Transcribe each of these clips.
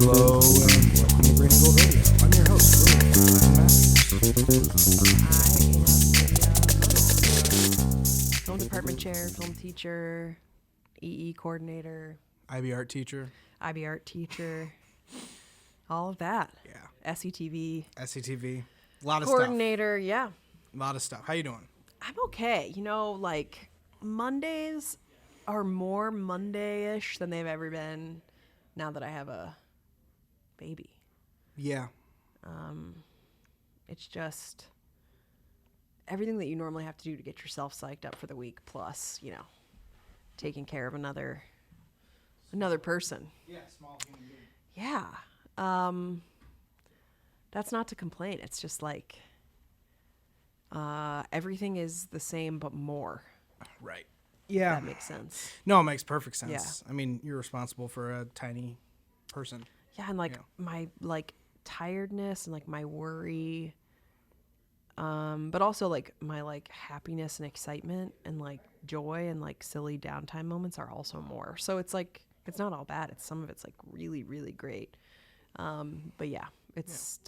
Hello and welcome to Green and Gold Radio. I'm your host, Film department chair, film teacher, EE coordinator, IB art teacher. all of that. Yeah. SCTV. SCTV. A lot of Coordinator, yeah. stuff. A lot of stuff. How you doing? I'm okay. You know, like, Mondays are more Monday-ish than they've ever been now that I have a baby. Yeah. It's just everything that you normally have to do to get yourself psyched up for the week, plus, you know, taking care of another person. Yeah, small human being. Yeah. That's not to complain. It's just like everything is the same but more. Right. Yeah. If that makes sense. No, it makes perfect sense. Yeah. I mean, you're responsible for a tiny person. Yeah, and like my like tiredness and like my worry, but also like my like happiness and excitement and like joy and like silly downtime moments are also more. So it's like it's not all bad. It's some of it's like really really great. But yeah, it's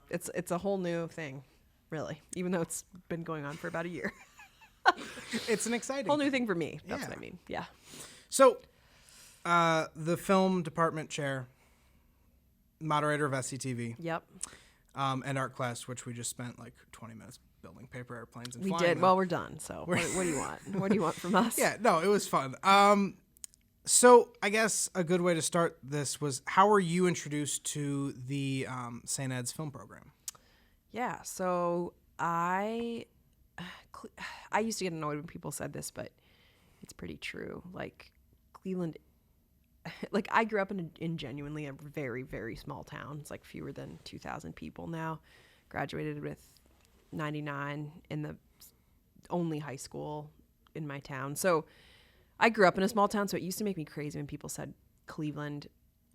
it's a whole new thing, really. Even though it's been going on for about a year. It's an exciting whole new thing for me. That's Yeah. what I mean. Yeah. So, the film department chair, moderator of SCTV, Yep. and art class, which we just spent like 20 minutes building paper airplanes and We flying did. them. Well, we're done. So what do you want? What do you want from us? Yeah, no, it was fun. So I guess a good way to start this was, how were you introduced to the St. Ed's film program? Yeah. So I used to get annoyed when people said this, but it's pretty true. Like Cleveland, like I grew up in genuinely a very, very small town. It's like fewer than 2,000 people now. Graduated with 99 in the only high school in my town. So I grew up in a small town, so it used to make me crazy when people said Cleveland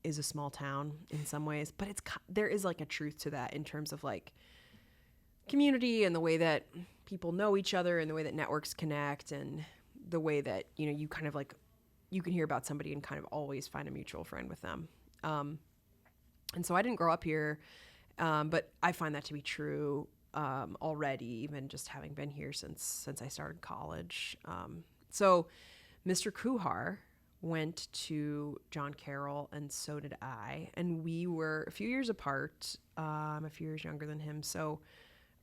is a small town in some ways, but there is like a truth to that in terms of like community and the way that people know each other and the way that networks connect and the way that, you know, you kind of like, you can hear about somebody and kind of always find a mutual friend with them. And so I didn't grow up here, but I find that to be true already, even just having been here since I started college. So Mr. Kuhar went to John Carroll, and so did I. And we were a few years apart. I'm a few years younger than him, so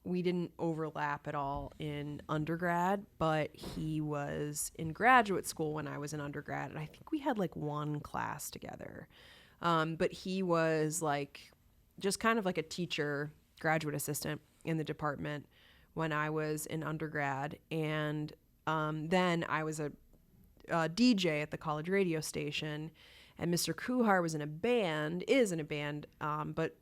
we didn't overlap at all in undergrad, but he was in graduate school when I was in undergrad, and I think we had like one class together. But he was like just kind of like a teacher, graduate assistant in the department when I was in undergrad. And then I was a DJ at the college radio station, and Mr. Kuhar is in a band, but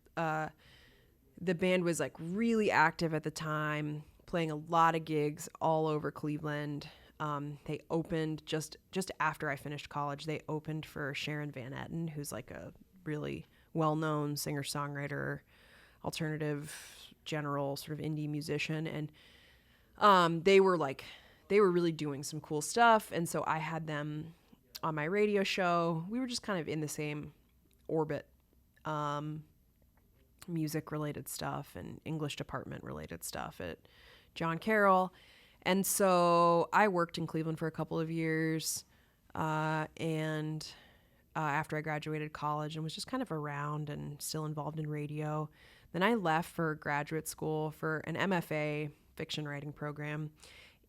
the band was like really active at the time, playing a lot of gigs all over Cleveland. They opened just after I finished college. They opened for Sharon Van Etten, who's like a really well-known singer-songwriter, alternative, general sort of indie musician. And they were really doing some cool stuff. And so I had them on my radio show. We were just kind of in the same orbit, music related stuff and English department related stuff at John Carroll. And so I worked in Cleveland for a couple of years, and after I graduated college, and was just kind of around and still involved in radio. Then I left for graduate school for an MFA fiction writing program.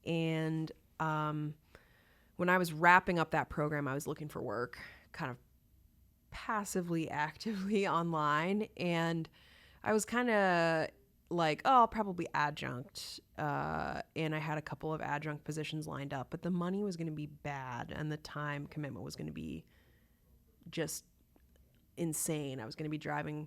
And when I was wrapping up that program, I was looking for work, kind of passively, actively online. And I was kind of like, oh, I'll probably adjunct. And I had a couple of adjunct positions lined up, but the money was going to be bad and the time commitment was going to be just insane. I was going to be driving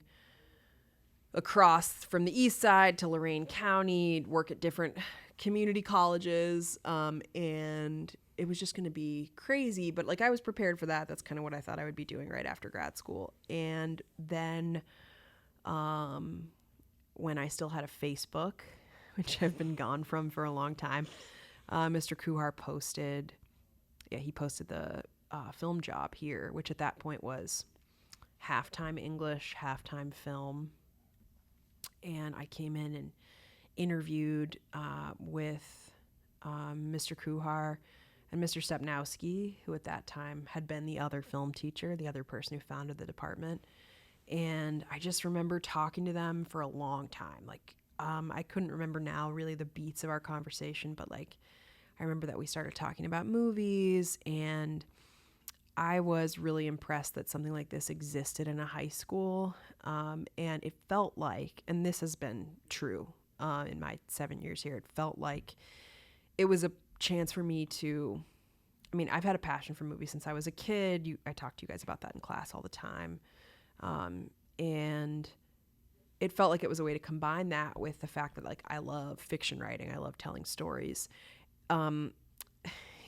across from the east side to Lorain County, work at different community colleges, and it was just going to be crazy. But like I was prepared for that. That's kind of what I thought I would be doing right after grad school. And then when I still had a Facebook, which I've been gone from for a long time, Mr. Kuhar posted the film job here, which at that point was half-time English, half-time film. And I came in and interviewed with Mr. Kuhar and Mr. Stepnowski, who at that time had been the other film teacher, the other person who founded the department. And I just remember talking to them for a long time. Like, I couldn't remember now really the beats of our conversation, but like, I remember that we started talking about movies, and I was really impressed that something like this existed in a high school. And it felt like, and this has been true in my 7 years here, it felt like it was a chance for me to, I mean, I've had a passion for movies since I was a kid. I talk to you guys about that in class all the time. And it felt like it was a way to combine that with the fact that like I love fiction writing. I love telling stories.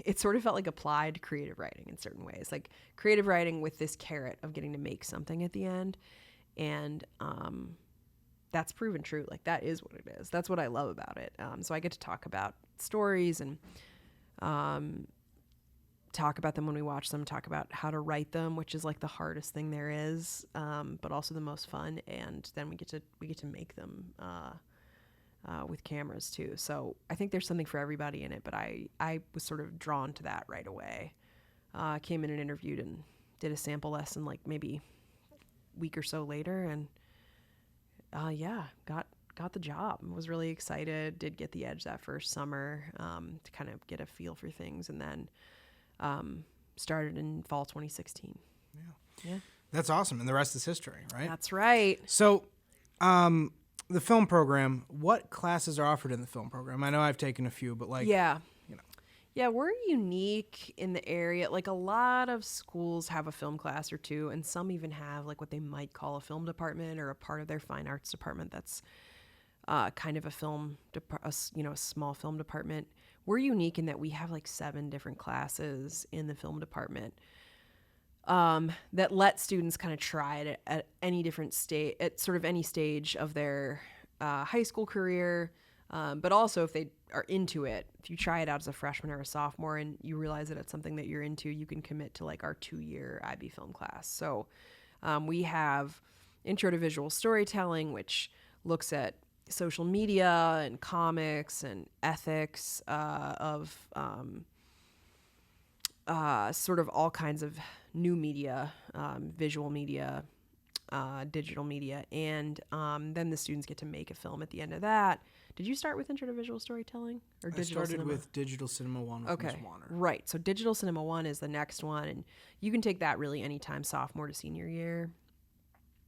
It sort of felt like applied creative writing in certain ways, like creative writing with this carrot of getting to make something at the end. And that's proven true. Like that is what it is. That's what I love about it. So I get to talk about stories and talk about them when we watch them, talk about how to write them, which is like the hardest thing there is, but also the most fun. And then we get to make them with cameras too. So I think there's something for everybody in it, but I was sort of drawn to that right away. Came in and interviewed and did a sample lesson like maybe a week or so later, and got the job. Was really excited. Did get the edge that first summer to kind of get a feel for things, and then started in fall 2016. Yeah. That's awesome. And the rest is history, right? That's right. So, the film program, what classes are offered in the film program? I know I've taken a few, but like, Yeah, we're unique in the area. Like a lot of schools have a film class or two, and some even have like what they might call a film department or a part of their fine arts department that's kind of a small film department. We're unique in that we have like 7 different classes in the film department that let students kind of try it at any different stage, at sort of any stage of their high school career. But also if they are into it, if you try it out as a freshman or a sophomore and you realize that it's something that you're into, you can commit to like our 2-year IB film class. So we have Intro to Visual Storytelling, which looks at social media and comics and ethics of sort of all kinds of new media, visual media, digital media, and then the students get to make a film at the end of that. Did you start with Intro to Visual Storytelling or Digital Cinema? I started with Digital Cinema 1 with Ms. Warner. Right. So Digital Cinema 1 is the next one, and you can take that really anytime sophomore to senior year.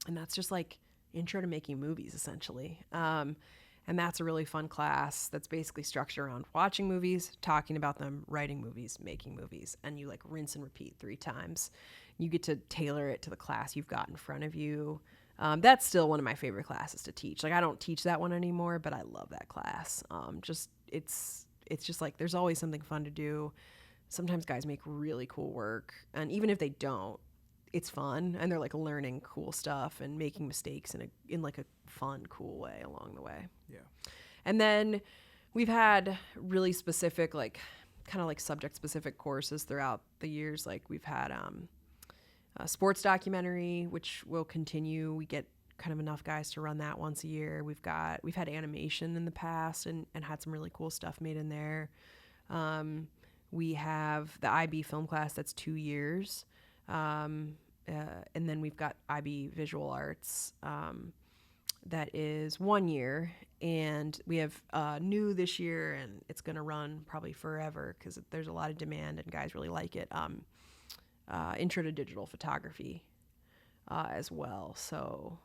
And that's just like intro to making movies, essentially. And that's a really fun class that's basically structured around watching movies, talking about them, writing movies, making movies, and you like rinse and repeat 3 times. You get to tailor it to the class you've got in front of you. That's still one of my favorite classes to teach. Like I don't teach that one anymore, but I love that class. It's just like there's always something fun to do. Sometimes guys make really cool work, and even if they don't, it's fun, and they're like learning cool stuff and making mistakes in like a fun, cool way along the way. Yeah. And then we've had really specific, like kind of like subject specific courses throughout the years. Like we've had a sports documentary, which will continue. We get kind of enough guys to run that once a year. We've had animation in the past and had some really cool stuff made in there. We have the IB film class that's 2 years. And then we've got IB Visual Arts that is 1 year, and we have new this year, and it's going to run probably forever because there's a lot of demand and guys really like it. Intro to Digital Photography as well. So,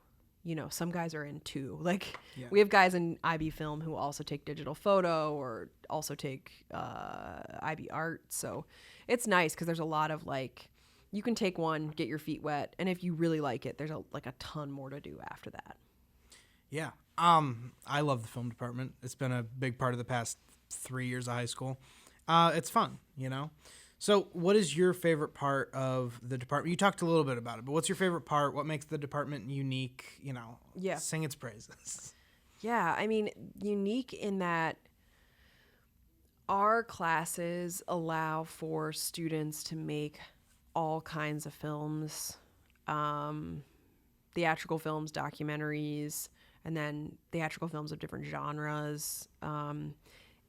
some guys are in 2. Like we have guys in IB Film who also take digital photo or also take IB Art. So it's nice because there's a lot of like, you can take one, get your feet wet, and if you really like it, there's a ton more to do after that. Yeah. I love the film department. It's been a big part of the past 3 years of high school. It's fun, So what is your favorite part of the department? You talked a little bit about it, but what's your favorite part? What makes the department unique? Sing its praises. Yeah. I mean, unique in that our classes allow for students to make all kinds of films, theatrical films, documentaries, and then theatrical films of different genres.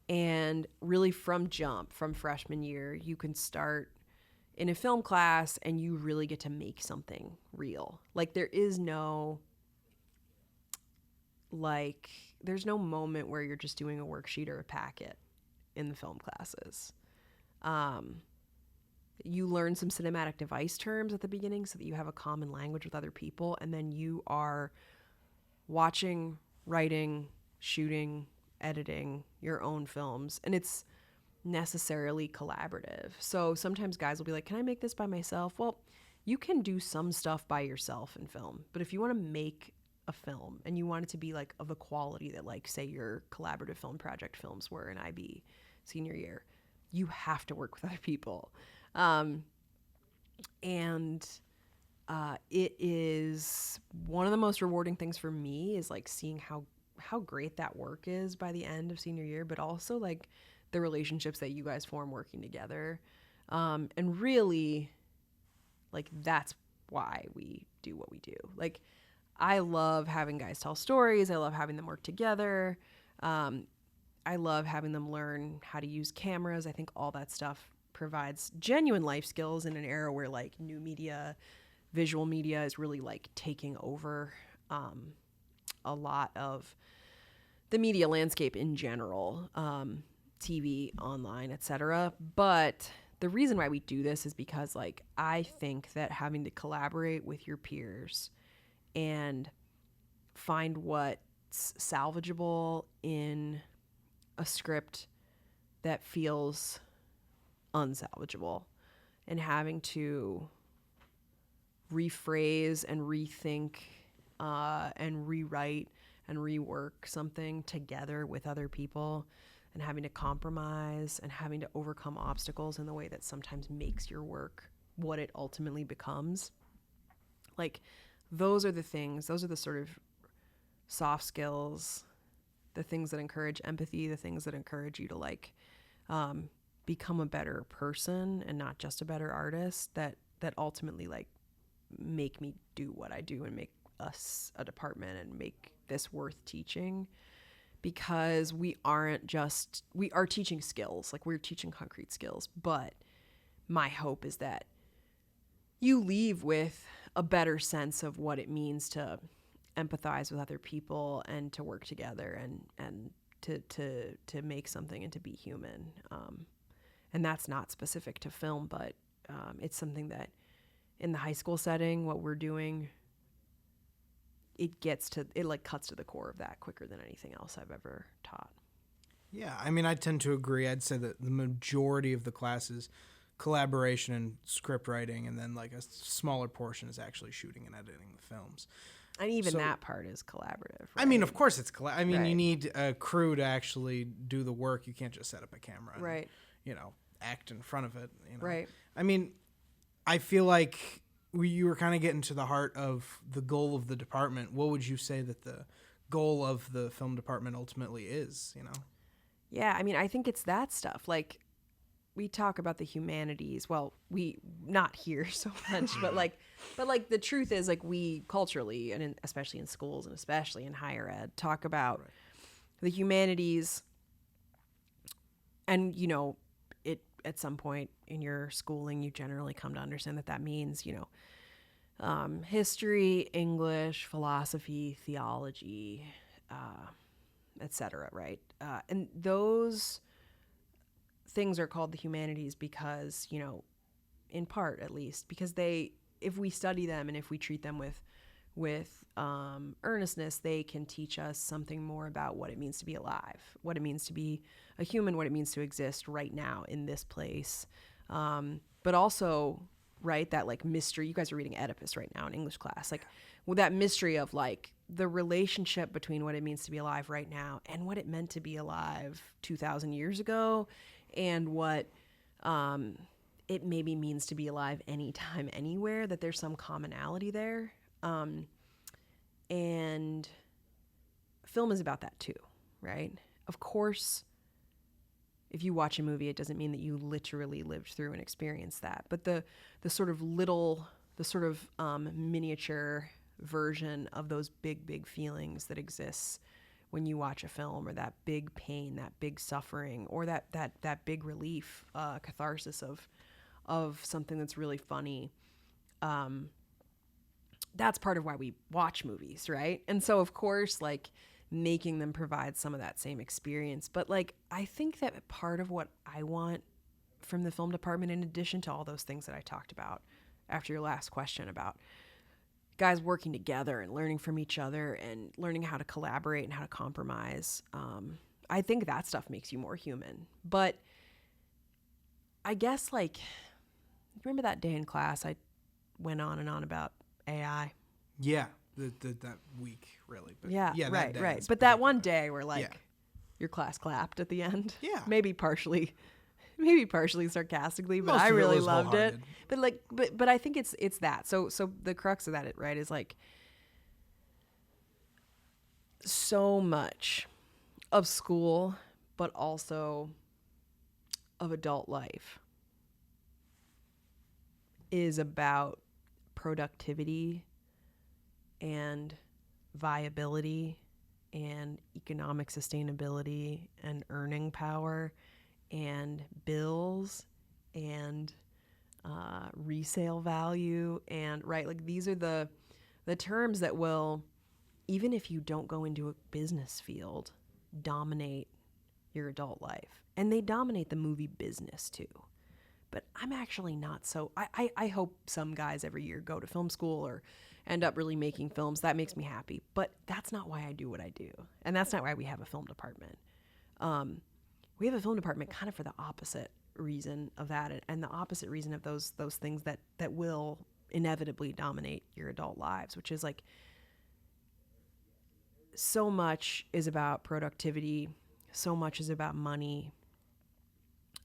And really from jump, from freshman year, you can start in a film class and you really get to make something real. Like there's no moment where you're just doing a worksheet or a packet in the film classes. You learn some cinematic device terms at the beginning so that you have a common language with other people, and then you are watching, writing, shooting, editing your own films, and it's necessarily collaborative. So sometimes guys will be like, can I make this by myself? Well, you can do some stuff by yourself in film, but if you want to make a film and you want it to be like of a quality that, like, say your collaborative film project films were in IB senior year, you have to work with other people. It is one of the most rewarding things for me is like seeing how great that work is by the end of senior year, but also like the relationships that you guys form working together. And really, like, that's why we do what we do. Like, I love having guys tell stories. I love having them work together. I love having them learn how to use cameras. I think all that stuff provides genuine life skills in an era where like new media, visual media is really like taking over a lot of the media landscape in general, TV, online, etc. But the reason why we do this is because like I think that having to collaborate with your peers and find what's salvageable in a script that feels unsalvageable and having to rephrase and rethink and rewrite and rework something together with other people and having to compromise and having to overcome obstacles in the way that sometimes makes your work what it ultimately becomes. Like, those are the sort of soft skills, the things that encourage empathy, the things that encourage you to like become a better person and not just a better artist, that ultimately like make me do what I do and make us a department and make this worth teaching, because we are teaching skills, like we're teaching concrete skills, but my hope is that you leave with a better sense of what it means to empathize with other people and to work together and to make something and to be human. And that's not specific to film, but it's something that in the high school setting, what we're doing, it cuts to the core of that quicker than anything else I've ever taught. Yeah, I mean, I tend to agree. I'd say that the majority of the classes, collaboration and script writing, and then like a smaller portion is actually shooting and editing the films. And even that part is collaborative, right? I mean, of course it's you Right. need a crew to actually do the work. You can't just set up a camera and, Right. act in front of it. Right. I mean, I feel like you were kind of getting to the heart of the goal of the department. What would you say that the goal of the film department ultimately is, Yeah, I mean, I think it's that stuff. Like, we talk about the humanities. Well, we not here so much, but the truth is, like, we culturally, and especially in schools and especially in higher ed, talk about the humanities. And it at some point in your schooling, you generally come to understand that means history, English, philosophy, theology, etc. Right, and those things are called the humanities because, in part at least, because if we study them and if we treat them with earnestness, they can teach us something more about what it means to be alive, what it means to be a human, what it means to exist right now in this place. But also, right, that like mystery, you guys are reading Oedipus right now in English class, like with that mystery of like the relationship between what it means to be alive right now and what it meant to be alive 2,000 years ago, and what it maybe means to be alive anytime, anywhere, that there's some commonality there. And film is about that too, right? Of course, if you watch a movie, it doesn't mean that you literally lived through and experienced that. But the sort of miniature version of those big feelings that exists when you watch a film, or that big pain, that big suffering, or that big relief, catharsis of something that's really funny. That's part of why we watch movies, right? And so, of course, like, making them provide some of that same experience. But, like, I think that part of what I want from the film department, in addition to all those things that I talked about after your last question about guys working together and learning from each other and learning how to collaborate and how to compromise, I think that stuff makes you more human. But I guess, like, remember that day in class I went on and on about AI? Yeah, that week, really. But Yeah, that right, day right. is But that one particular. day where, like, Yeah. your class clapped at the end. Yeah. Maybe partially sarcastically, but Most I of it really was loved it. wholehearted. But, like, but I think it's that. So the crux of that, right, is like, so much of school, but also of adult life, is about productivity and viability and economic sustainability and earning power and bills and resale value, and right, like, these are the terms that will, even if you don't go into a business field, dominate your adult life. And they dominate the movie business too. But I'm actually not so. I hope some guys every year go to film school or end up really making films. That makes me happy. But that's not why I do what I do. And that's not why we have a film department. We have a film department kind of for the opposite reason of that, and the opposite reason of those things that will inevitably dominate your adult lives, which is, like, so much is about productivity, so much is about money.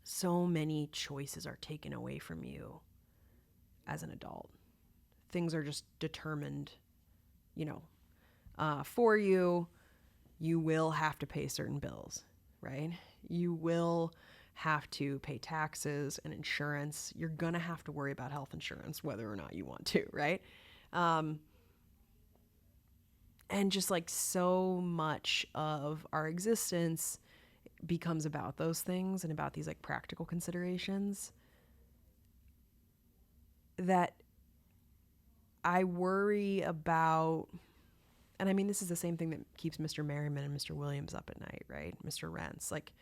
So many choices are taken away from you as an adult. Things are just determined, for you. You will have to pay certain bills, right? You will have to pay taxes and insurance. You're going to have to worry about health insurance, whether or not you want to, right? And just, like, so much of our existence becomes about those things and about these, like, practical considerations that I worry about. And I mean, this is the same thing that keeps Mr. Merriman and Mr. Williams up at night, right? Mr. Rents, like,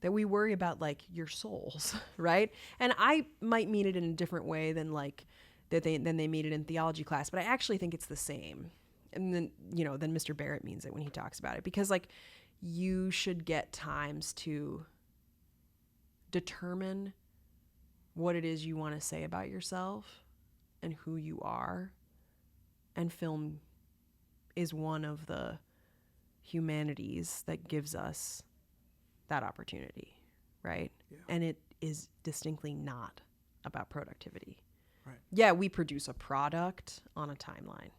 that we worry about, like, your souls, right? And I might mean it in a different way than, like, than they mean it in theology class, but I actually think it's the same. And then, then Mr. Barrett means it when he talks about it, because, like, you should get times to determine what it is you want to say about yourself and who you are. And film is one of the humanities that gives us that opportunity, right? Yeah. And it is distinctly not about productivity. Right. Yeah, we produce a product on a timeline.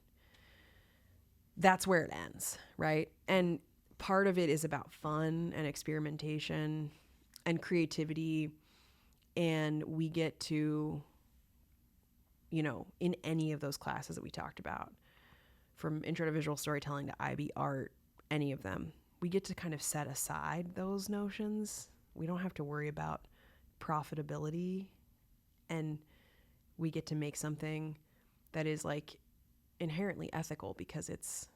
That's where it ends, right? And part of it is about fun and experimentation and creativity. And we get to, in any of those classes that we talked about, from intro to visual storytelling to IB art, any of them, we get to kind of set aside those notions. We don't have to worry about profitability, and we get to make something that is, like, inherently ethical, because it's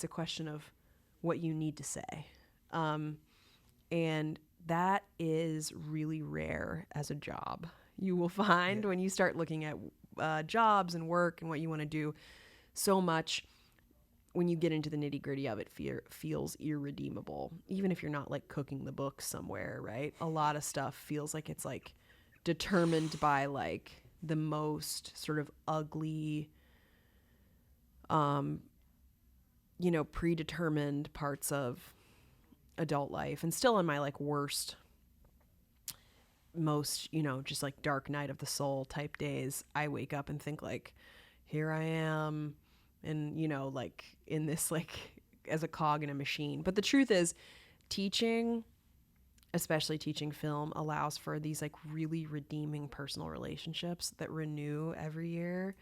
a question of what you need to say. And that is really rare as a job. You will find when you start looking at jobs and work and what you want to do, so much, when you get into the nitty gritty of it, feels irredeemable. Even if you're not, like, cooking the books somewhere, right? A lot of stuff feels like it's, like, determined by, like, the most sort of ugly, predetermined parts of adult life. And still in my, like, worst, most, just, like, dark night of the soul type days, I wake up and think, like, here I am, and, like, in this, like, as a cog in a machine. But the truth is, teaching, especially teaching film, allows for these, like, really redeeming personal relationships that renew every year.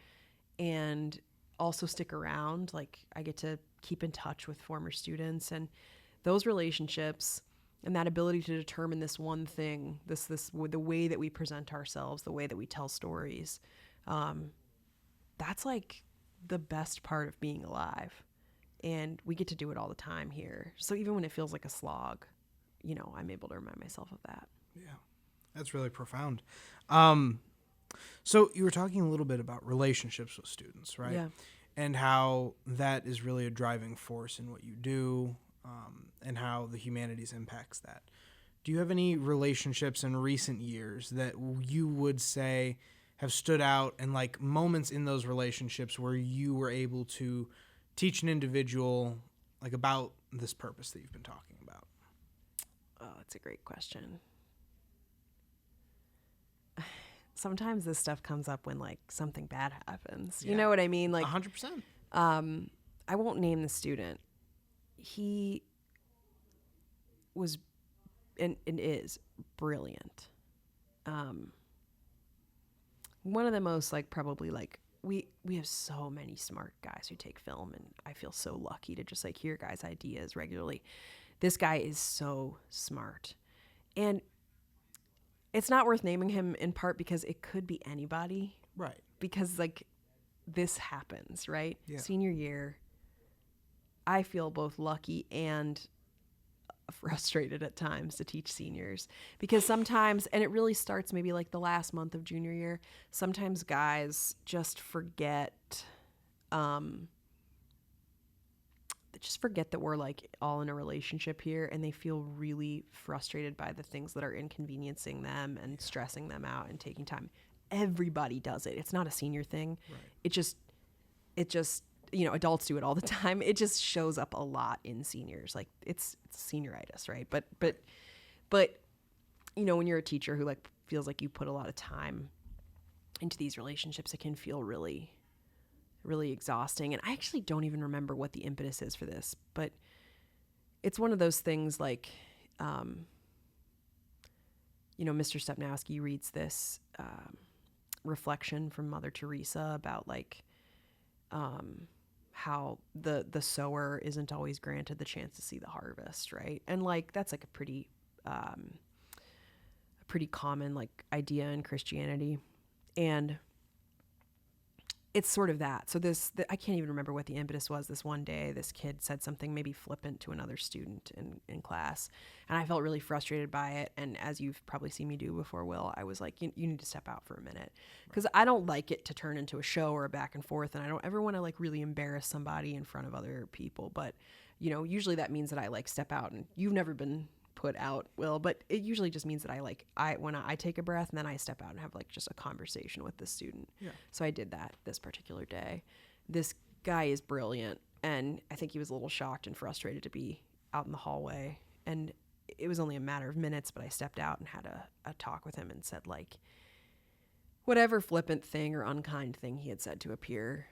And also stick around. Like I get to keep in touch with former students, and those relationships and that ability to determine this one thing, this the way that we present ourselves, the way that we tell stories, that's like the best part of being alive. And we get to do it all the time here. So even when it feels like a slog, I'm able to remind myself of that. Yeah, that's really profound. So you were talking a little bit about relationships with students, right? Yeah. And how that is really a driving force in what you do, and how the humanities impacts that. Do you have any relationships in recent years that you would say have stood out, and like moments in those relationships where you were able to teach an individual like about this purpose that you've been talking about? Oh, that's a great question. Sometimes this stuff comes up when like something bad happens. Yeah. You know what I mean? Like 100%. I won't name the student. He was and is brilliant. One of the most like probably like we have so many smart guys who take film, and I feel so lucky to just like hear guys' ideas regularly. This guy is so smart. And it's not worth naming him in part because it could be anybody. Right. Because like this happens, right? Yeah. Senior year, I feel both lucky and frustrated at times to teach seniors, because sometimes, and it really starts maybe like the last month of junior year, sometimes guys just forget that we're like all in a relationship here, and they feel really frustrated by the things that are inconveniencing them and stressing them out and taking time. Everybody does it. It's not a senior thing. Right. It just adults do it all the time. It just shows up a lot in seniors. Like it's senioritis, right? But when you're a teacher who like feels like you put a lot of time into these relationships, it can feel really, really exhausting. And I actually don't even remember what the impetus is for this, but it's one of those things like, Mr. Stepnowski reads this reflection from Mother Teresa about like how the sower isn't always granted the chance to see the harvest, right? And like that's like a pretty common like idea in Christianity, and it's sort of that. So I can't even remember what the impetus was. This one day, this kid said something maybe flippant to another student in class, and I felt really frustrated by it. And as you've probably seen me do before, Will, I was like, you need to step out for a minute, because I don't like it to turn into a show or a back and forth, and I don't ever want to like really embarrass somebody in front of other people. But usually that means that I like step out, and you've never been put out, Will, but it usually just means that I take a breath and then I step out and have like just a conversation with the student. Yeah. So I did that this particular day. This guy is brilliant, and I think he was a little shocked and frustrated to be out in the hallway, and it was only a matter of minutes, but I stepped out and had a talk with him and said like whatever flippant thing or unkind thing he had said to a peer,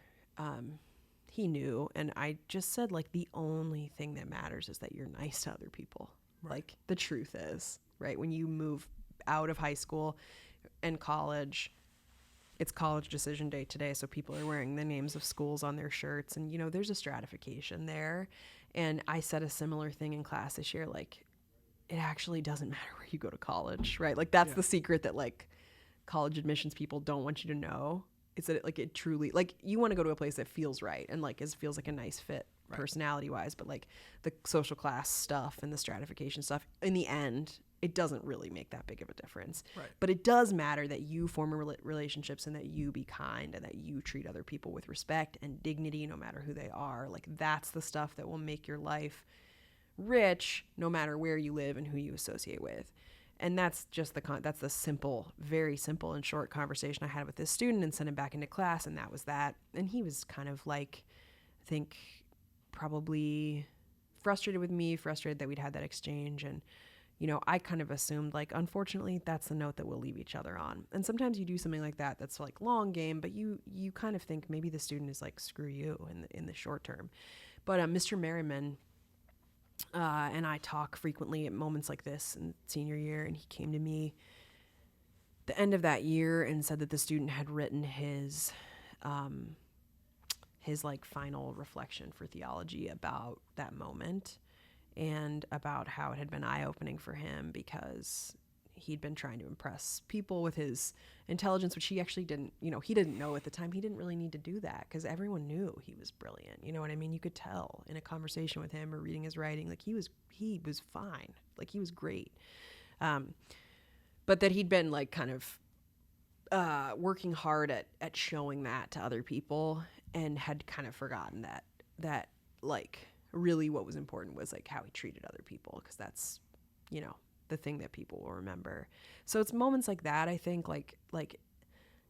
he knew, and I just said like the only thing that matters is that you're nice to other people. Right. Like the truth is, right, when you move out of high school and college, it's college decision day today, so people are wearing the names of schools on their shirts, and there's a stratification there. And I said a similar thing in class this year, like it actually doesn't matter where you go to college, right? Like that's the secret that like college admissions people don't want you to know. It's that it truly, like, you want to go to a place that feels right and like feels like a nice fit personality wise, but like the social class stuff and the stratification stuff, in the end, it doesn't really make that big of a difference. Right. But it does matter that you form relationships, and that you be kind, and that you treat other people with respect and dignity, no matter who they are. Like that's the stuff that will make your life rich, no matter where you live and who you associate with. And that's just that's the simple, very simple and short conversation I had with this student, and sent him back into class, and that was that. And he was kind of like, I think, probably frustrated with me, frustrated that we'd had that exchange. And, I kind of assumed like, unfortunately, that's the note that we'll leave each other on. And sometimes you do something like that that's like long game, but you kind of think maybe the student is like, screw you in the short term. But Mr. Merriman and I talk frequently at moments like this in senior year, and he came to me the end of that year and said that the student had written his his like final reflection for theology about that moment and about how it had been eye-opening for him because he'd been trying to impress people with his intelligence, which he actually didn't, he didn't know at the time. He didn't really need to do that because everyone knew he was brilliant. You know what I mean? You could tell in a conversation with him or reading his writing, like he was fine. Like he was great. But that he'd been like kind of working hard at showing that to other people and had kind of forgotten that like really what was important was like how he treated other people, because that's, the thing that people will remember. So it's moments like that, I think, like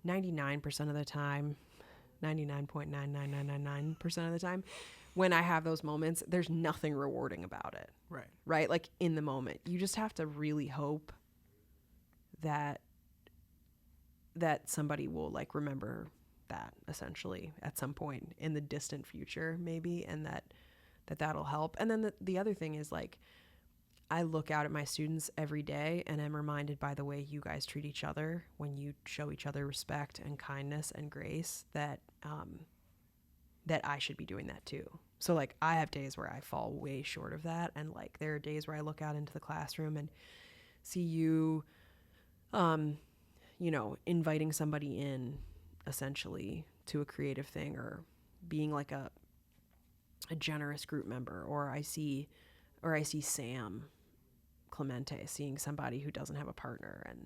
99% of the time, 99.99999% of the time, when I have those moments, there's nothing rewarding about it. Right? Like in the moment. You just have to really hope that somebody will like remember that essentially at some point in the distant future, maybe, and that'll help. And then the other thing is like, I look out at my students every day and I'm reminded by the way you guys treat each other when you show each other respect and kindness and grace that I should be doing that too. So like I have days where I fall way short of that, and like there are days where I look out into the classroom and see you inviting somebody in essentially to a creative thing, or being like a generous group member, or I see Sam Clemente seeing somebody who doesn't have a partner and,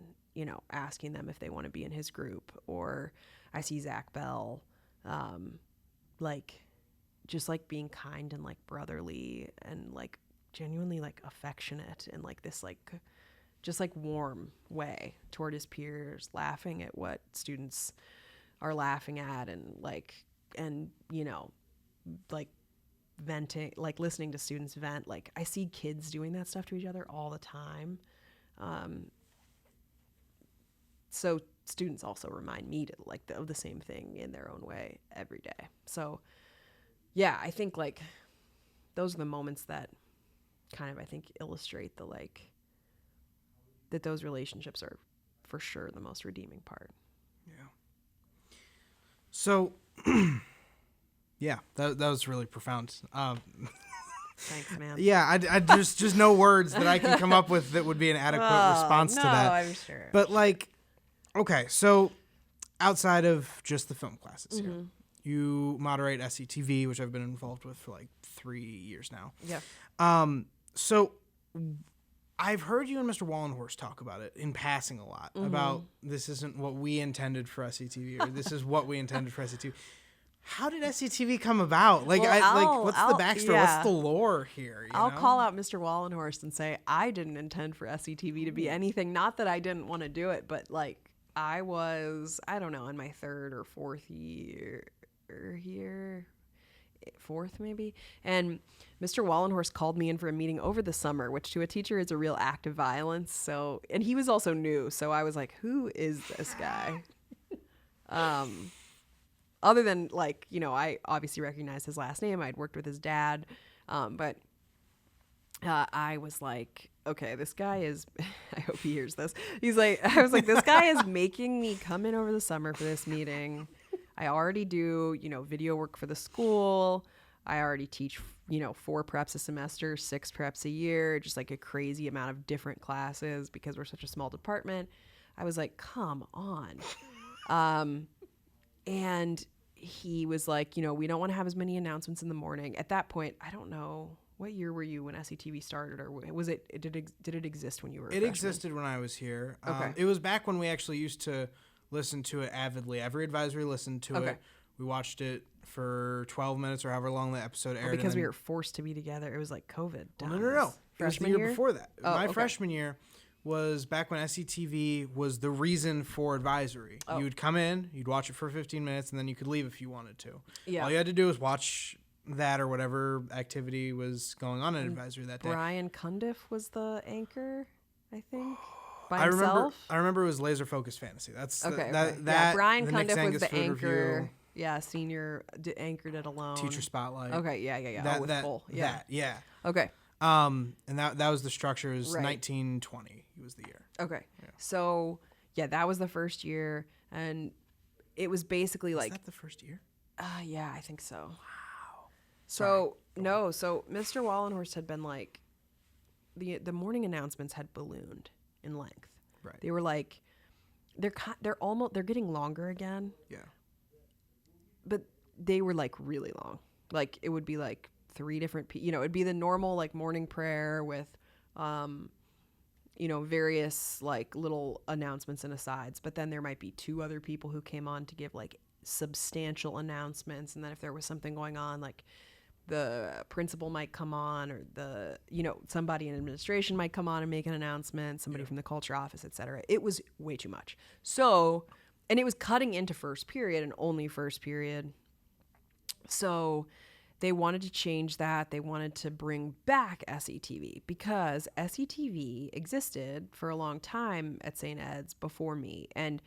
asking them if they want to be in his group, or I see Zach Bell, like just like being kind and like brotherly and like genuinely like affectionate and like this like just like warm way toward his peers, laughing at what students are laughing at and like venting, like listening to students vent. Like I see kids doing that stuff to each other all the time. So students also remind me to like of the same thing in their own way every day. So yeah, I think like those are the moments that kind of, I think, illustrate the like that those relationships are for sure the most redeeming part. Yeah. So yeah, that was really profound. Thanks, man. Yeah, there's just no words that I can come up with that would be an adequate response to that. I'm sure. But like, okay, so outside of just the film classes here, you moderate SCTV, which I've been involved with for like 3 years now. Yeah. So I've heard you and Mr. Wallenhorst talk about it in passing a lot, about this isn't what we intended for SCTV, or this is what we intended for SCTV. How did SCTV come about? Like, Well, what's the backstory? yeah. What's the lore here? I'll call out Mr. Wallenhorst and say I didn't intend for SCTV to be anything. Not that I didn't want to do it, but like I was, I don't know, in my third or fourth year, fourth maybe. And Mr. Wallenhorst called me in for a meeting over the summer, which to a teacher is a real act of violence. So, and he was also new. So I was like, who is this guy? Other than like, I obviously recognized his last name. I'd worked with his dad. But I was like, okay, this guy is, I hope he hears this. I was like, this guy is making me come in over the summer for this meeting. I already do, video work for the school. I already teach, 4 preps a semester, 6 preps a year, just like a crazy amount of different classes because we're such a small department. I was like, come on. And he was like, we don't want to have as many announcements in the morning. At that point, I don't know, what year were you when SCTV started, or was it, did it exist when you were a freshman? Existed when I was here. Okay. It was back when we actually used to listen to it avidly. Every advisory listened to it. We watched it for 12 minutes or however long the episode aired. Because we were forced to be together. It was like COVID times. No. It was Freshman the year before that. Oh, freshman year was back when SCTV was the reason for advisory. Oh. You would come in, you'd watch it for 15 minutes, and then you could leave if you wanted to. Yeah. All you had to do was watch that or whatever activity was going on at advisory that day. Brian Cundiff was the anchor, I think. I remember it was Laser Focus Fantasy. That's okay. That Brian the Nick Cundiff was Zangus the Food anchor. Review, Yeah, senior anchored it alone. Teacher Spotlight. Okay, yeah. With Cole. Yeah. Yeah. Okay. And that was the structure. It was Right. 1920 was the year. Okay. Yeah. So, yeah, that was the first year, and it was basically Was like that the first year? Yeah, I think so. Sorry. So Mr. Wallenhorst had been like, the morning announcements had ballooned in length. Right. They were like, they're getting longer again, Yeah. but they were like really long. Like it would be like three different, it'd be the normal like morning prayer with, various like little announcements and asides, but then there might be two other people who came on to give like substantial announcements. And then if there was something going on, like the principal might come on, or somebody in administration might come on and make an announcement, somebody from the culture office, etc. It was way too much. So, and it was cutting into first period and only first period. So they wanted to change that. They wanted to bring back SETV because SETV existed for a long time at St. Ed's before me. And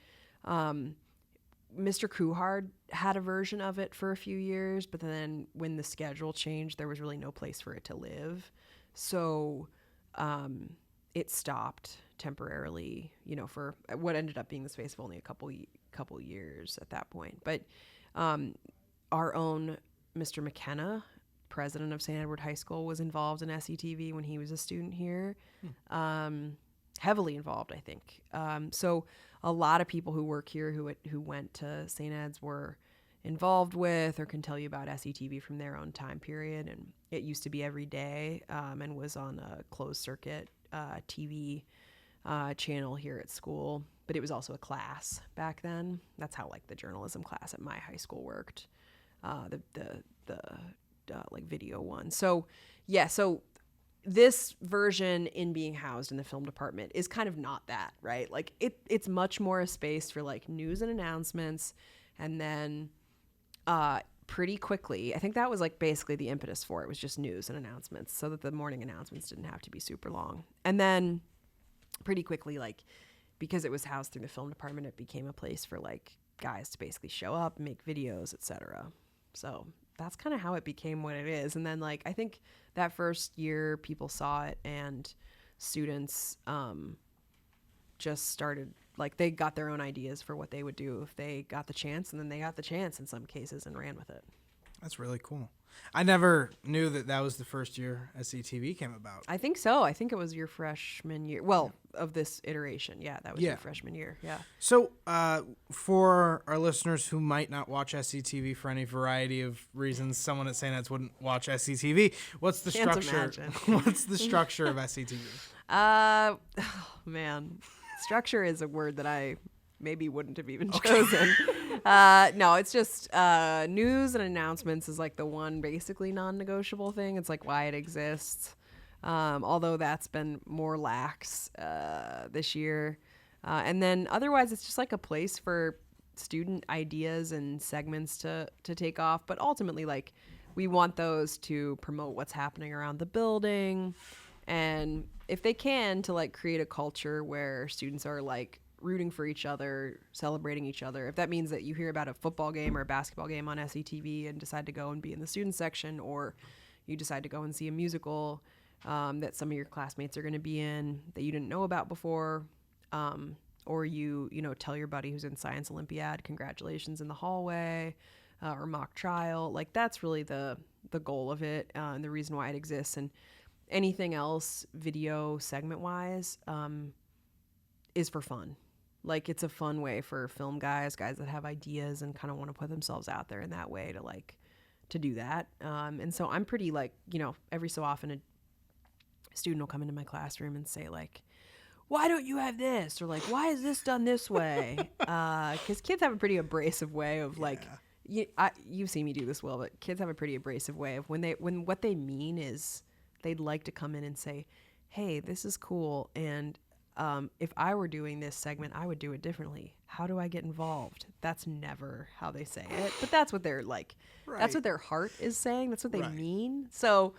Mr. Couhard had a version of it for a few years, but then when the schedule changed, there was really no place for it to live. So it stopped temporarily, for what ended up being the space of only a couple years at that point. But our own Mr. McKenna, president of St. Edward High School, was involved in SETV when he was a student here. Heavily involved, I think. So a lot of people who work here who went to St. Ed's were involved with or can tell you about SETV from their own time period. And it used to be every day and was on a closed circuit TV channel here at school. But it was also a class back then. That's how like the journalism class at my high school worked. The like video one. So this version in being housed in the film department is kind of not that, right? Like it's much more a space for like news and announcements. And then pretty quickly, I think that was like basically the impetus for it, was just news and announcements, so that the morning announcements didn't have to be super long. And then pretty quickly, like because it was housed through the film department, it became a place for like guys to basically show up, make videos, etc. So that's kind of how it became what it is. And then like I think that first year people saw it, and students just started, like they got their own ideas for what they would do if they got the chance, and then they got the chance in some cases and ran with it. That's really cool. I never knew that was the first year SCTV came about. I think so. I think it was your freshman year. Well, of this iteration. Yeah, that was your freshman year. Yeah. So for our listeners who might not watch SCTV for any variety of reasons, someone at St. Ed's wouldn't watch SCTV. What's the structure? What's the structure of SCTV? Oh, man. Structure is a word that I maybe wouldn't have even chosen. No, it's just news and announcements is like the one basically non-negotiable thing. It's like why it exists. Although that's been more lax this year. And then otherwise it's just like a place for student ideas and segments to take off. But ultimately, like we want those to promote what's happening around the building. And if they can, to like create a culture where students are like rooting for each other, celebrating each other. If that means that you hear about a football game or a basketball game on SETV and decide to go and be in the student section, or you decide to go and see a musical that some of your classmates are going to be in that you didn't know about before, or you tell your buddy who's in Science Olympiad, congratulations in the hallway, or mock trial. Like that's really the goal of it, and the reason why it exists. And anything else video segment wise is for fun. Like it's a fun way for film guys that have ideas and kind of want to put themselves out there in that way to do that. And so I'm pretty like, every so often a student will come into my classroom and say like, why don't you have this? Or like, why is this done this way? Because kids have a pretty abrasive way of like, you've seen me do this well, but kids have a pretty abrasive way of when what they mean is they'd like to come in and say, hey, this is cool. And if I were doing this segment, I would do it differently. How do I get involved? That's never how they say it, but that's what they're like. Right. That's what their heart is saying. That's what they mean. So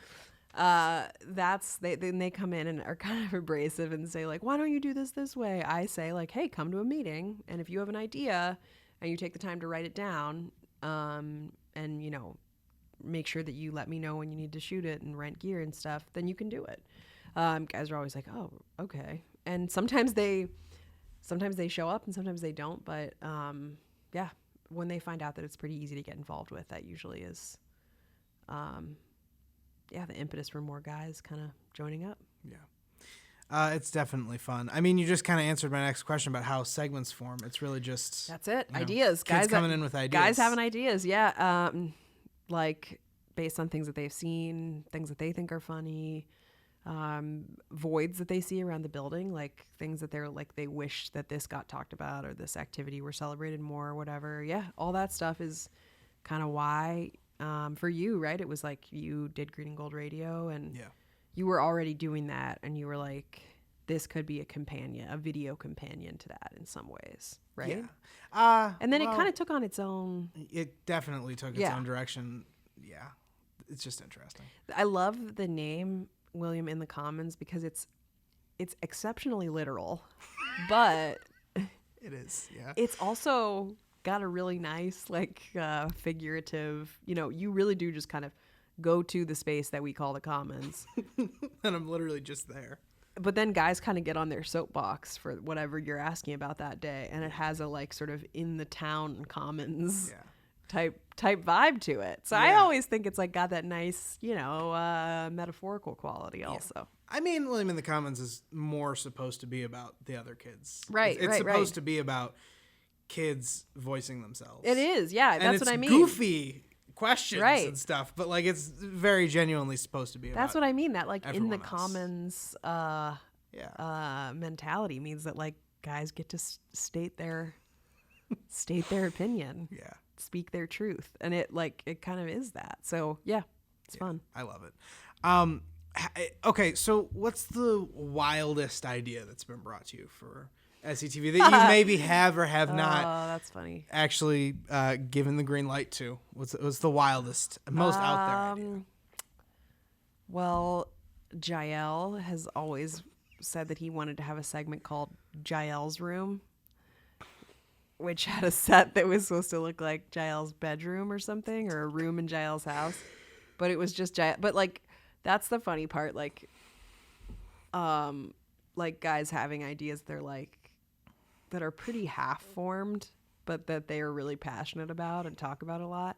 then they come in and are kind of abrasive and say like, why don't you do this way? I say like, hey, come to a meeting. And if you have an idea and you take the time to write it down, and make sure that you let me know when you need to shoot it and rent gear and stuff, then you can do it. Guys are always like, oh, okay. And sometimes they show up and sometimes they don't. But when they find out that it's pretty easy to get involved with, that usually is, the impetus for more guys kind of joining up. Yeah. It's definitely fun. I mean, you just kind of answered my next question about how segments form. It's really just That's it. you know, Ideas. kids Guys coming in with ideas. Guys having ideas. Yeah. Like based on things that they've seen, things that they think are funny, voids that they see around the building, like things that they're like, they wish that this got talked about or this activity were celebrated more or whatever. Yeah. All that stuff is kind of why, for you, right? It was like you did Green and Gold Radio and Yeah. you were already doing that, and you were like, this could be a video companion to that in some ways, right? Yeah. And then it kind of took on its own. It definitely took its own direction. Yeah. It's just interesting. I love the name William in the Commons because it's exceptionally literal, but It is. Yeah. it's also got a really nice, like, figurative, you really do just kind of go to the space that we call the Commons. And I'm literally just there. But then guys kind of get on their soapbox for whatever you're asking about that day, and it has a like sort of in the town Commons type vibe to it. So I always think it's like got that nice, metaphorical quality also. I mean, William in the Commons is more supposed to be about the other kids. Right, It's right, supposed right. to be about kids voicing themselves. It is, yeah. And That's it's what I mean. goofy questions Right. and stuff, but like it's very genuinely supposed to be That's about what I mean. That like in everyone the else. Commons mentality means that like guys get to state their opinion, Yeah. speak their truth, and it kind of is that. So yeah, it's fun. I love it. Okay, so what's the wildest idea that's been brought to you for SCTV that you maybe have or have not Oh, that's funny. actually given the green light to? What's the wildest, most out there idea? Well, Jael has always said that he wanted to have a segment called Jael's Room, which had a set that was supposed to look like Jael's bedroom or something, or a room in Jael's house. But it was just Jael. But like, that's the funny part. Like guys having ideas that are pretty half formed, but that they are really passionate about and talk about a lot.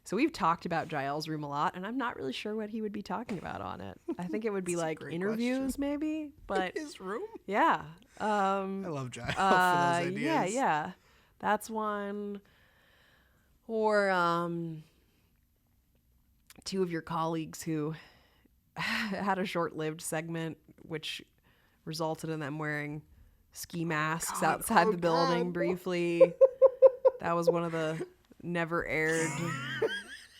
So we've talked about Jael's room a lot, and I'm not really sure what he would be talking about on it. I think it would be like interviews, maybe. But His room? yeah, I love Giles for those ideas. yeah, that's one. Or two of your colleagues who had a short-lived segment, which resulted in them wearing ski masks outside the building briefly. That was one of the never aired,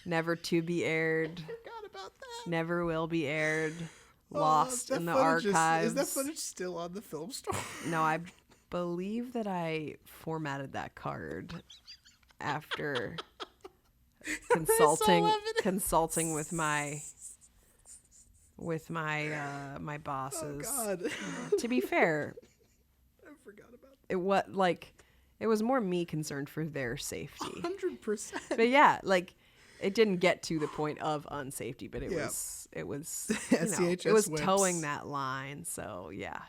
never to be aired, Forgot about that. never will be aired, lost That in the footage archives. Is that footage still on the film store? No, I believe that I formatted that card after consulting with my my bosses. Oh, God. To be fair, I forgot about it was more me concerned for their safety. 100%. But yeah, like it didn't get to the point of unsafety, but it Yeah. was it was SCHS whips. towing that line. So yeah.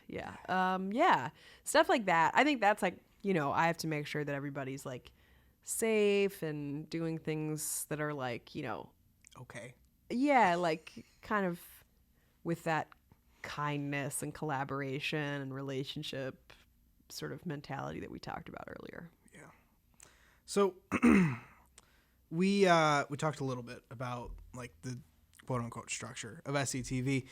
Stuff like that. I think that's like, I have to make sure that everybody's like safe and doing things that are like, Okay. yeah, like kind of with that kindness and collaboration and relationship sort of mentality that we talked about earlier. Yeah. So we talked a little bit about like the quote unquote structure of SCTV.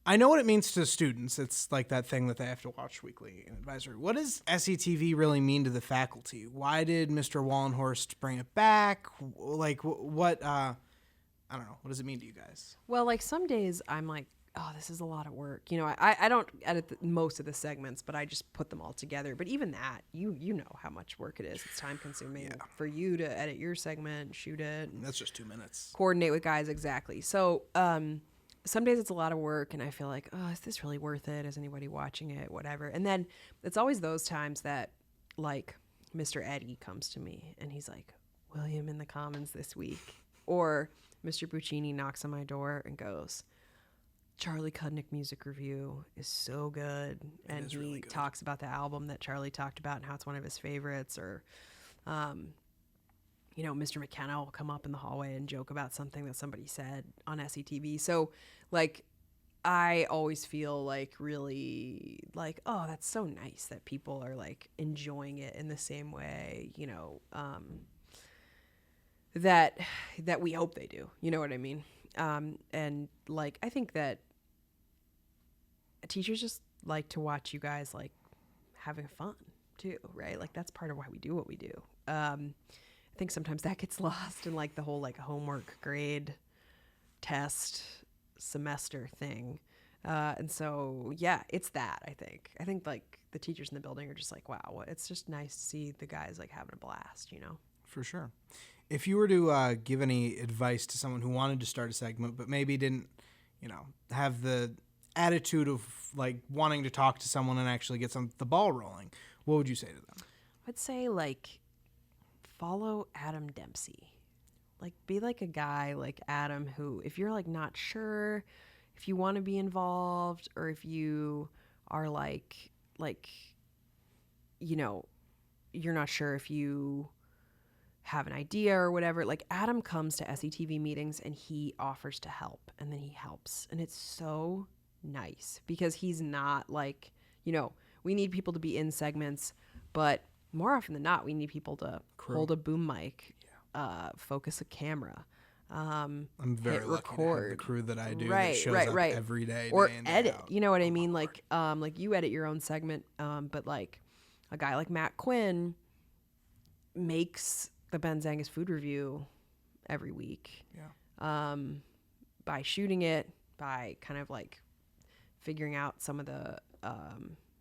I know what it means to students. It's like that thing that they have to watch weekly in advisory. What does SCTV really mean to the faculty? Why did Mr. Wallenhorst bring it back? Like what I don't know. What does it mean to you guys? Well, like some days I'm like, oh, this is a lot of work. I don't edit most of the segments, but I just put them all together. But even that, you know how much work it is. It's time consuming for you to edit your segment, shoot it. And That's just 2 minutes. coordinate with guys. Exactly. So some days it's a lot of work and I feel like, oh, is this really worth it? Is anybody watching it? Whatever. And then it's always those times that like Mr. Eddie comes to me and he's like, William in the Commons this week. Or Mr. Buccini knocks on my door and goes, Charlie Cudnick music review is so good. And he really good. talks about the album that Charlie talked about and how it's one of his favorites. Or Mr. McKenna will come up in the hallway and joke about something that somebody said on SCTV. So like I always feel like really like, oh, that's so nice that people are like enjoying it in the same way, that we hope they do. You know what I mean? And like I think that teachers just like to watch you guys like having fun too, right? Like that's part of why we do what we do. I think sometimes that gets lost in like the whole like homework, grade, test, semester thing. And so, yeah, it's that, I think. I think like the teachers in the building are just like, wow, it's just nice to see the guys like having a blast, For sure. If you were to give any advice to someone who wanted to start a segment but maybe didn't, have the attitude of like wanting to talk to someone and actually get the ball rolling, what would you say to them? I'd say like follow Adam Dempsey. Like be like a guy like Adam who, if you're like not sure if you want to be involved or if you are like you're not sure if you have an idea or whatever, like Adam comes to SETV meetings and he offers to help and then he helps, and it's so nice because he's not like, we need people to be in segments, but more often than not we need people to hold a boom mic, focus a camera, I'm very lucky record. to have the crew that I do right, that shows right, up right. every day, or day in, day edit. out. You know what I mean? Like you edit your own segment, but like a guy like Matt Quinn makes the Benzangus food review every week. Yeah. By shooting it, by kind of like figuring out some of the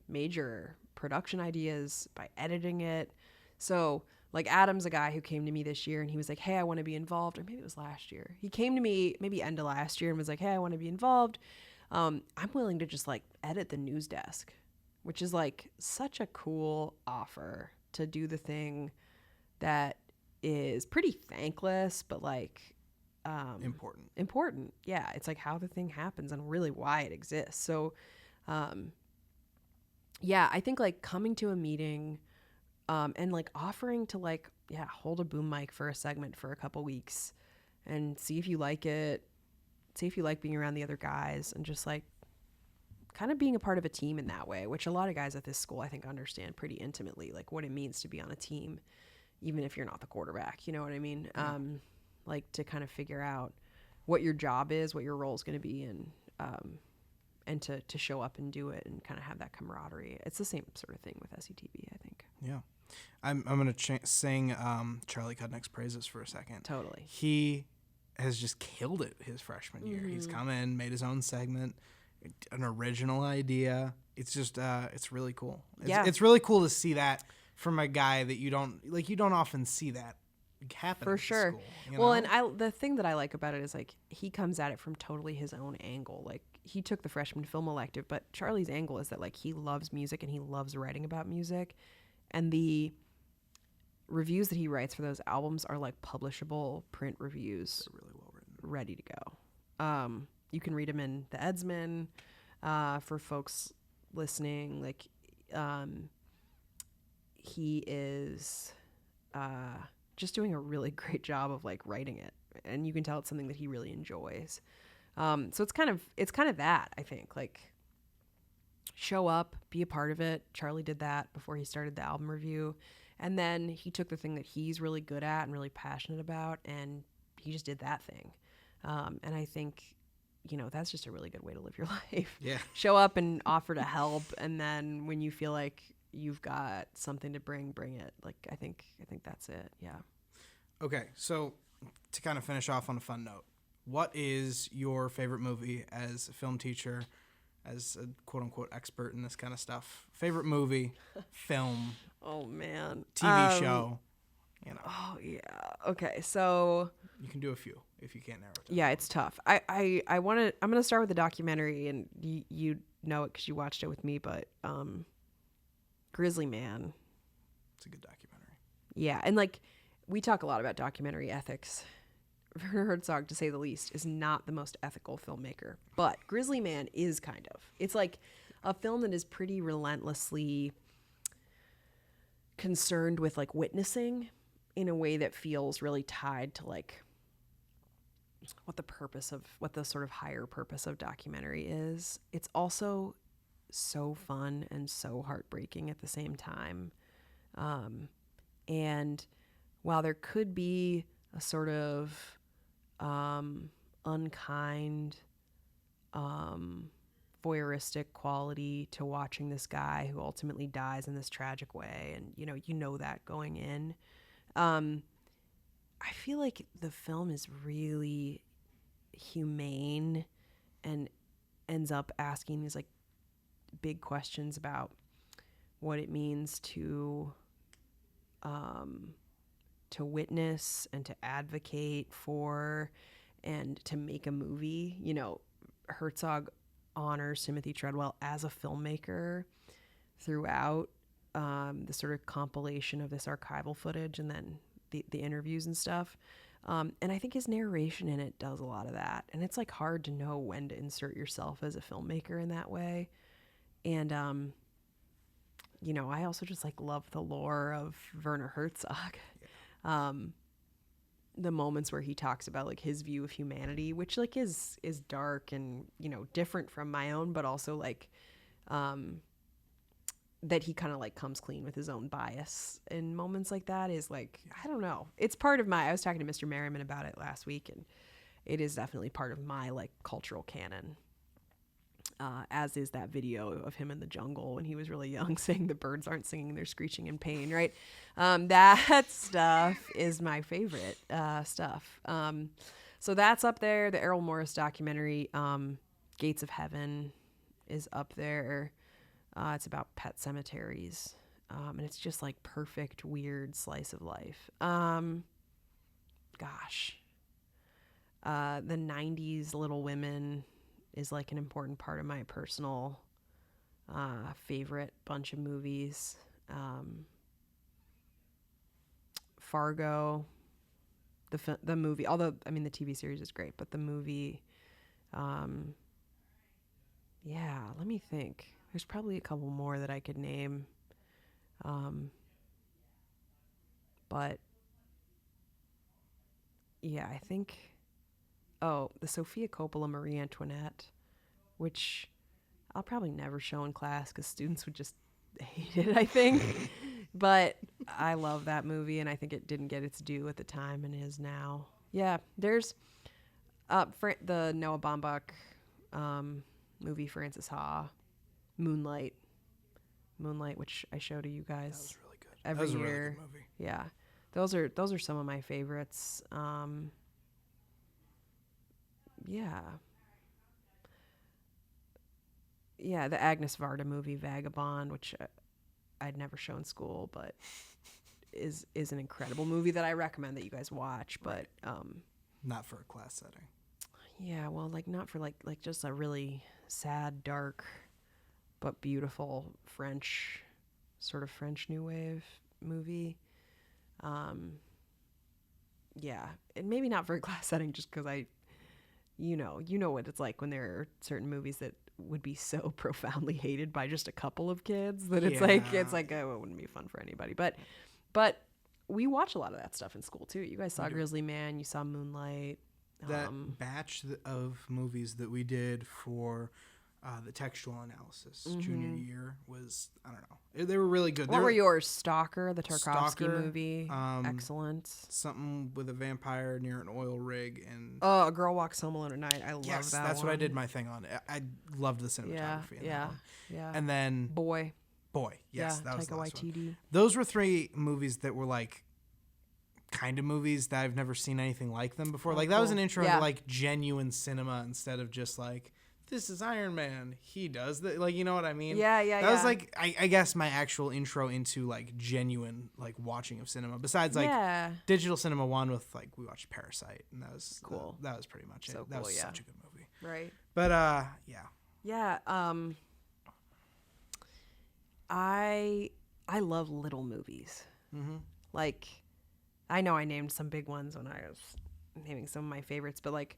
major production ideas, by editing it. So like Adam's a guy who came to me this year and he was like, hey, I want to be involved. Or maybe it was last year. He came to me maybe end of last year and was like, hey, I want to be involved. I'm willing to just like edit the news desk, which is like such a cool offer to do the thing that is pretty thankless, but like important. Yeah. It's like how the thing happens and really why it exists. So, yeah, I think like coming to a meeting, and like offering to like, hold a boom mic for a segment for a couple weeks and see if you like it, see if you like being around the other guys, and just like kind of being a part of a team in that way, which a lot of guys at this school I think understand pretty intimately, like what it means to be on a team, even if you're not the quarterback, you know what I mean? Yeah. Like to kind of figure out what your job is, what your role is going to be, and to show up and do it and kind of have that camaraderie. It's the same sort of thing with SETV, I think. Yeah. I'm going to sing Charlie Cudnick's praises for a second. Totally. He has just killed it his freshman year. He's come in, made his own segment, an original idea. It's just, it's really cool. It's really cool to see that from a guy that you don't often see that happen. For sure. School, well, and the thing that I like about it is like he comes at it from totally his own angle. Like he took the freshman film elective, but Charlie's angle is that like he loves music and he loves writing about music. And the reviews that he writes for those albums are like publishable print reviews. They're really well written. Ready to go. You can read them in the Edsman. For folks listening, like he is just doing a really great job of like writing it, and you can tell it's something that he really enjoys. So it's kind of that, I think, like show up, be a part of it. Charlie did that before he started the album review. And then he took the thing that he's really good at and really passionate about, and he just did that thing. And I think, that's just a really good way to live your life. Yeah. Show up and offer to help. And then when you feel like you've got something to bring it. Like, I think that's it. Yeah. Okay. So to kind of finish off on a fun note, what is your favorite movie as a film teacher, as a quote unquote expert in this kind of stuff? Favorite movie, film, oh man, TV show, Oh yeah. Okay. So you can do a few if you can't narrow it down. Yeah, it's tough. I'm going to start with the documentary, and you know it because you watched it with me, but Grizzly Man. It's a good documentary. Yeah. And like, we talk a lot about documentary ethics. Werner Herzog, to say the least, is not the most ethical filmmaker, but Grizzly Man is kind of. It's like a film that is pretty relentlessly concerned with like witnessing in a way that feels really tied to like what the sort of higher purpose of documentary is. It's also so fun and so heartbreaking at the same time. And while there could be a sort of unkind, voyeuristic quality to watching this guy who ultimately dies in this tragic way, and you know that going in, I feel like the film is really humane and ends up asking these like big questions about what it means to witness and to advocate for and to make a movie. Herzog honors Timothy Treadwell as a filmmaker throughout the sort of compilation of this archival footage and then the interviews and stuff. And I think his narration in it does a lot of that. And it's like hard to know when to insert yourself as a filmmaker in that way. And, I also just like love the lore of Werner Herzog. The moments where he talks about like his view of humanity, which like is dark and, different from my own, but also like, that he kind of like comes clean with his own bias in moments like that is like, I don't know. It's part of I was talking to Mr. Merriman about it last week, and it is definitely part of my like cultural canon. As is that video of him in the jungle when he was really young saying the birds aren't singing, they're screeching in pain, right? That stuff is my favorite stuff. So that's up there. The Errol Morris documentary, Gates of Heaven, is up there. It's about pet cemeteries. And it's just like perfect, weird slice of life. The 90s Little Women is like an important part of my personal favorite bunch of movies. Fargo, the movie, although I mean the TV series is great, but the movie, let me think. There's probably a couple more that I could name, but yeah, I think. Oh, the Sofia Coppola Marie Antoinette, which I'll probably never show in class because students would just hate it, I think. But I love that movie, and I think it didn't get its due at the time and is now. Yeah, there's the Noah Baumbach movie, Francis Ha, Moonlight, which I show to you guys every year. Really good movie. Yeah, those are some of my favorites. Yeah, the Agnes Varda movie Vagabond, which I'd never show in school, but is an incredible movie that I recommend that you guys watch. But not for a class setting. Yeah, well, like not for like just a really sad, dark, but beautiful French New Wave movie. Yeah, and maybe not for a class setting, just because you know what it's like when there are certain movies that would be so profoundly hated by just a couple of kids that it's like oh, it wouldn't be fun for anybody. But we watch a lot of that stuff in school too. You guys saw Grizzly Man, you saw Moonlight. That batch of movies that we did for the textual analysis junior year was, I don't know, they were really good. What were yours? Stalker, the Tarkovsky Stalker, movie, excellent. Something with a vampire near an oil rig, and A Girl Walks Home Alone at Night. I love that. That's what I did my thing on. I loved the cinematography. Yeah. And then Boy, yes, that was Taika the last Waititi. one. Those were three movies that were like kind of movies that I've never seen anything like them before. Like that was an intro to like genuine cinema instead of just like, this is Iron Man, he does that, like, you know what I mean? That was like I guess my actual intro into like genuine like watching of cinema, besides like digital cinema one with like we watched Parasite, and that was cool. That was pretty much it. That was such a good movie, right? But I love little movies. Like, I know I named some big ones when I was naming some of my favorites, but like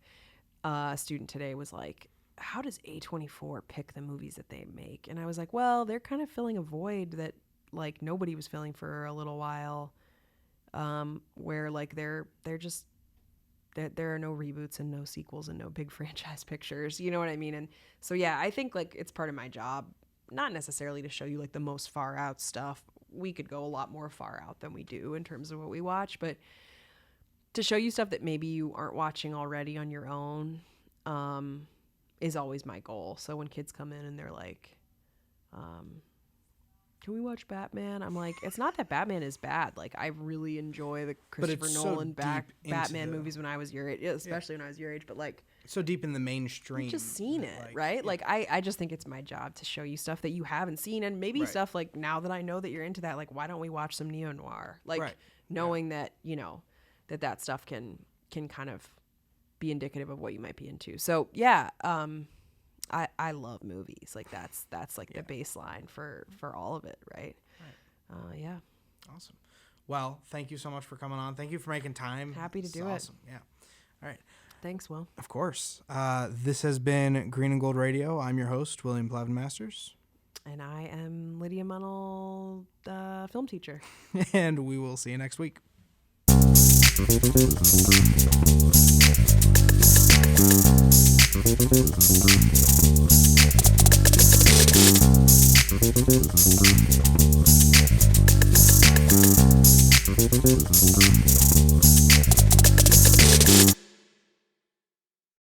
a student today was like, how does A24 pick the movies that they make? And I was like, well, they're kind of filling a void that like nobody was filling for a little while. where like they're just there are no reboots and no sequels and no big franchise pictures. You know what I mean? And so yeah, I think like it's part of my job, not necessarily to show you like the most far out stuff. We could go a lot more far out than we do in terms of what we watch, but to show you stuff that maybe you aren't watching already on your own is always my goal. So when kids come in and they're like, can we watch Batman? I'm like, it's not that Batman is bad. Like, I really enjoy the Christopher Nolan Batman movies when I was your age, especially when I was your age. But like, so deep in the mainstream, you've just seen it, like, right? Yeah. Like, I just think it's my job to show you stuff that you haven't seen, and maybe stuff like now that I know that you're into that, like, why don't we watch some neo noir? Like, knowing that you know that stuff can kind of be indicative of what you might be into. So yeah, I love movies. Like that's like the baseline for all of it, right? Yeah. Awesome. Well, thank you so much for coming on. Thank you for making time. Happy to do it. Awesome. Yeah. All right. Thanks, Will. Of course. This has been Green and Gold Radio. I'm your host, William Plavin Masters. And I am Lydia Munnell, film teacher. And we will see you next week.